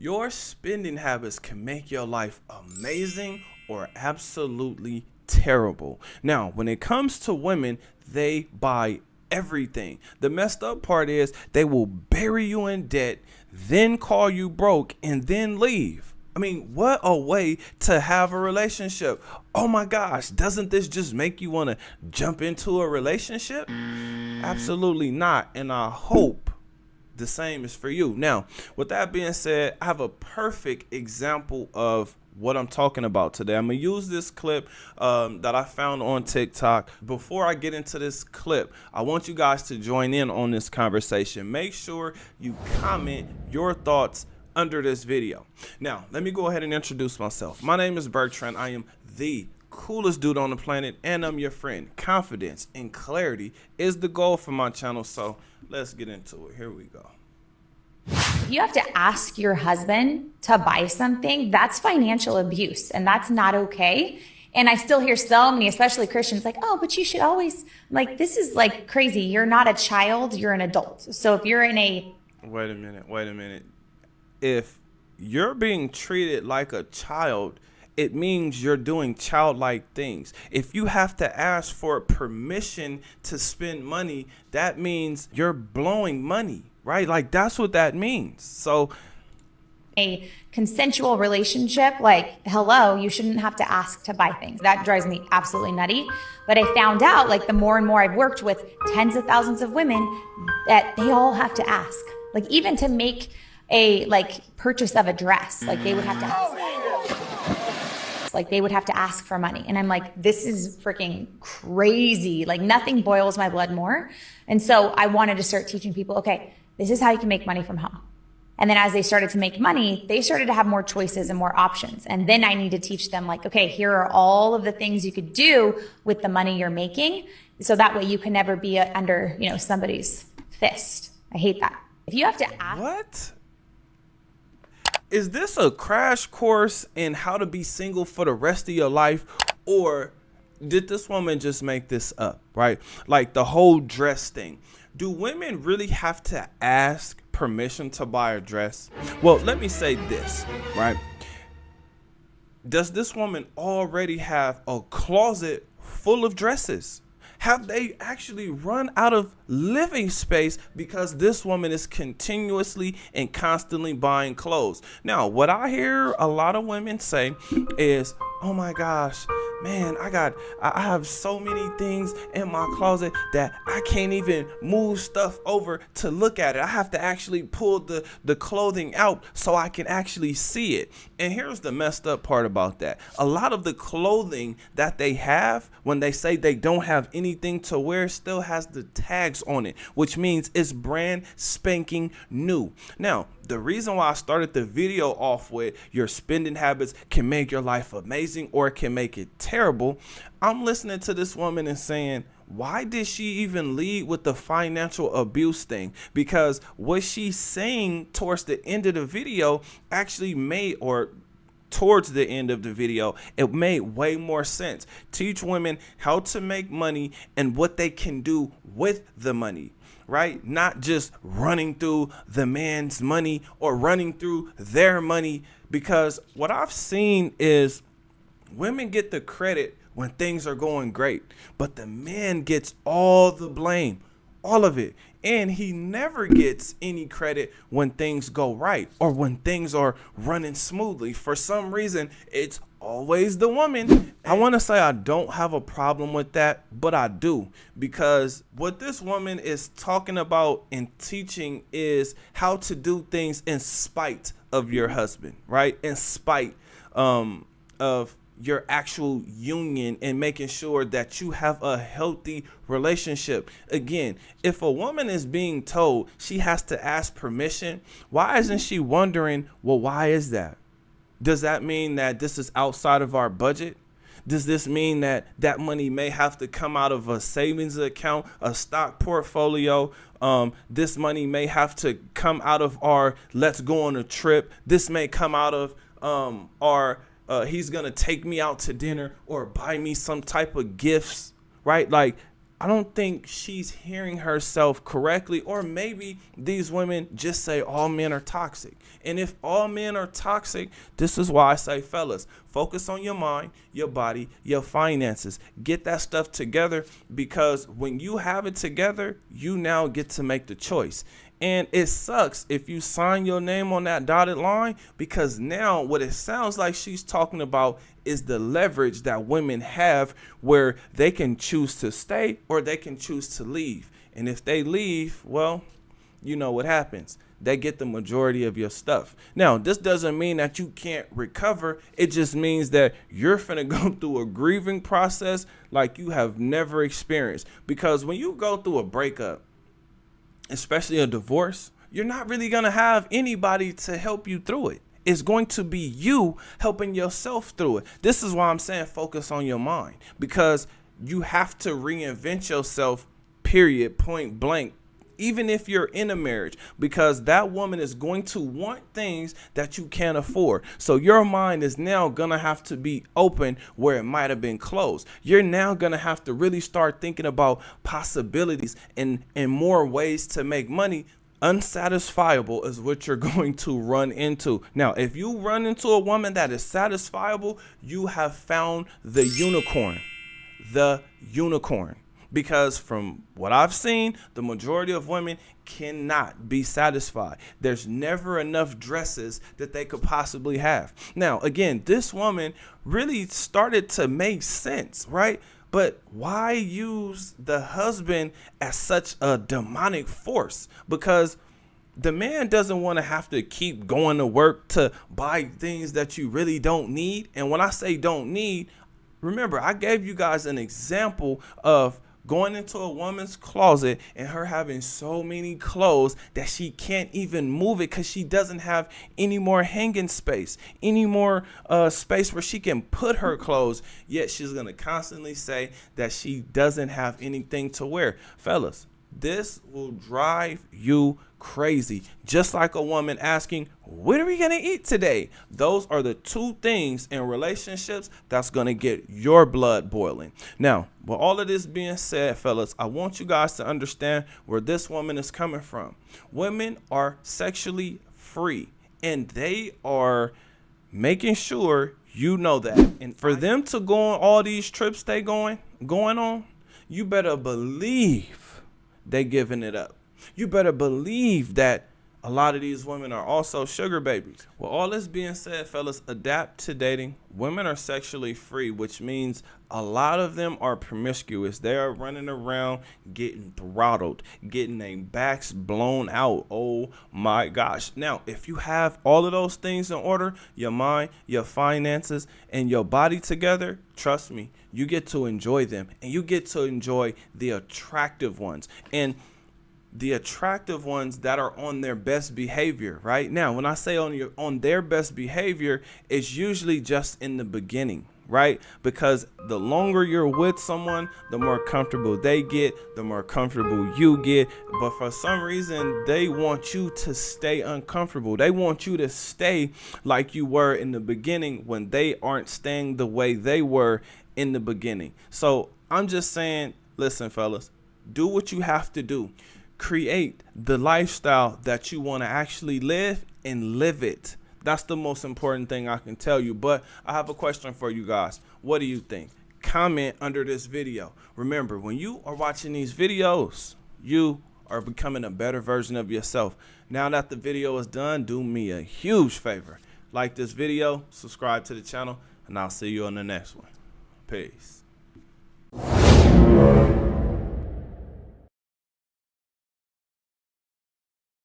Your spending habits can make your life amazing or absolutely terrible. Now, when it comes to women, they buy everything. The messed up part is they will bury you in debt, then call you broke, and then leave. I mean, what a way to have a relationship. Oh my gosh, doesn't this just make you want to jump into a relationship? Absolutely not. And I hope the same is for you. Now, with that being said, I have a perfect example of what I'm talking about today. I'm going to use this clip that I found on TikTok. Before I get into this clip, I want you guys to join in on this conversation. Make sure you comment your thoughts under this video. Now, let me go ahead and introduce myself. My name is Bertrand. I am the coolest dude on the planet, and I'm your friend. Confidence and clarity is the goal for my channel, so let's get into it. Here we go. If you have to ask your husband to buy something, that's financial abuse, and that's not okay. And I still hear so many, especially Christians, like, oh, but you should always, like, this is like crazy. You're not a child, you're an adult. So if you're in a... Wait a minute. If you're being treated like a child, it means you're doing childlike things. If you have to ask for permission to spend money, that means you're blowing money, right? Like, that's what that means. So a consensual relationship, like, hello, you shouldn't have to ask to buy things. That drives me absolutely nutty. But I found out, like, the more and more I've worked with tens of thousands of women, that they all have to ask. Like, even to make a purchase of a dress, like they would have to ask. Like they would have to ask for money. And I'm like, this is freaking crazy. Like nothing boils my blood more. And so I wanted to start teaching people, okay, this is how you can make money from home. And then as they started to make money, they started to have more choices and more options. And then I need to teach them like, okay, here are all of the things you could do with the money you're making. So that way you can never be under, somebody's fist. I hate that. If you have to ask. What? Is this a crash course in how to be single for the rest of your life? Or did this woman just make this up, right? Like the whole dress thing. Do women really have to ask permission to buy a dress? Well, let me say this, right? Does this woman already have a closet full of dresses? Have they actually run out of living space because this woman is continuously and constantly buying clothes? Now, what I hear a lot of women say is, oh my gosh, man, I have so many things in my closet that I can't even move stuff over to look at it. I have to actually pull the clothing out so I can actually see it. And here's the messed up part about that. A lot of the clothing that they have, when they say they don't have anything to wear, still has the tags on it, which means it's brand spanking new. Now, the reason why I started the video off with your spending habits can make your life amazing or it can make it terrible. I'm listening to this woman and saying, why did she even lead with the financial abuse thing? Because what she's saying towards the end of the video actually made, or towards the end of the video, it made way more sense. Teach women how to make money and what they can do with the money, right? Not just running through the man's money or running through their money. Because what I've seen is women get the credit when things are going great, but the man gets all the blame, all of it. And he never gets any credit when things go right or when things are running smoothly. For some reason, it's always the woman. I want to say I don't have a problem with that, but I do, because what this woman is talking about and teaching is how to do things in spite of your husband, right? In spite of your actual union and making sure that you have a healthy relationship. Again, if a woman is being told she has to ask permission, why isn't she wondering, well, why is that? Does that mean that this is outside of our budget? Does this mean that that money may have to come out of a savings account, a stock portfolio? This money may have to come out of our let's go on a trip. This may come out of our he's going to take me out to dinner or buy me some type of gifts, right? Like, I don't think she's hearing herself correctly, or maybe these women just say all men are toxic. And if all men are toxic, this is why I say, fellas, focus on your mind, your body, your finances. Get that stuff together, because when you have it together, you now get to make the choice. And it sucks if you sign your name on that dotted line, because now what it sounds like she's talking about is the leverage that women have, where they can choose to stay or they can choose to leave. And if they leave, well, you know what happens. They get the majority of your stuff. Now, this doesn't mean that you can't recover. It just means that you're finna go through a grieving process like you have never experienced. Because when you go through a breakup, especially a divorce, you're not really going to have anybody to help you through it. It's going to be you helping yourself through it. This is why I'm saying focus on your mind, because you have to reinvent yourself, period, point blank, even if you're in a marriage, because that woman is going to want things that you can't afford. So your mind is now going to have to be open where it might have been closed. You're now going to have to really start thinking about possibilities and more ways to make money. Unsatisfiable is what you're going to run into. Now, if you run into a woman that is satisfiable, you have found the unicorn. The unicorn. Because from what I've seen, the majority of women cannot be satisfied. There's never enough dresses that they could possibly have. Now, again, this woman really started to make sense, right? But why use the husband as such a demonic force? Because the man doesn't want to have to keep going to work to buy things that you really don't need. And when I say don't need, remember, I gave you guys an example of going into a woman's closet and her having so many clothes that she can't even move it because she doesn't have any more hanging space, any more space where she can put her clothes. Yet she's going to constantly say that she doesn't have anything to wear. Fellas, this will drive you crazy. Just like a woman asking, what are we going to eat today? Those are the two things in relationships that's going to get your blood boiling. Now, with all of this being said, fellas, I want you guys to understand where this woman is coming from. Women are sexually free, and they are making sure you know that. And for them to go on all these trips they going on, you better believe they giving it up. You better believe that a lot of these women are also sugar babies. Well, all this being said, fellas, adapt to dating. Women are sexually free, which means a lot of them are promiscuous. They are running around getting throttled, getting their backs blown out. Oh my gosh. Now, if you have all of those things in order, your mind, your finances, and your body together, trust me, you get to enjoy them, and you get to enjoy the attractive ones. And the attractive ones that are on their best behavior. Right now, when I say on their best behavior, it's usually just in the beginning, right? Because the longer you're with someone, the more comfortable they get, the more comfortable you get. But for some reason, they want you to stay uncomfortable. They want you to stay like you were in the beginning when they aren't staying the way they were in the beginning. So I'm just saying, listen, fellas, do what you have to do. Create the lifestyle that you want to actually live, and live it. That's the most important thing I can tell you. But I have a question for you guys. What do you think? Comment under this video. Remember, when you are watching these videos, you are becoming a better version of yourself. Now that the video is done, do me a huge favor. Like this video, subscribe to the channel, and I'll see you on the next one. Peace.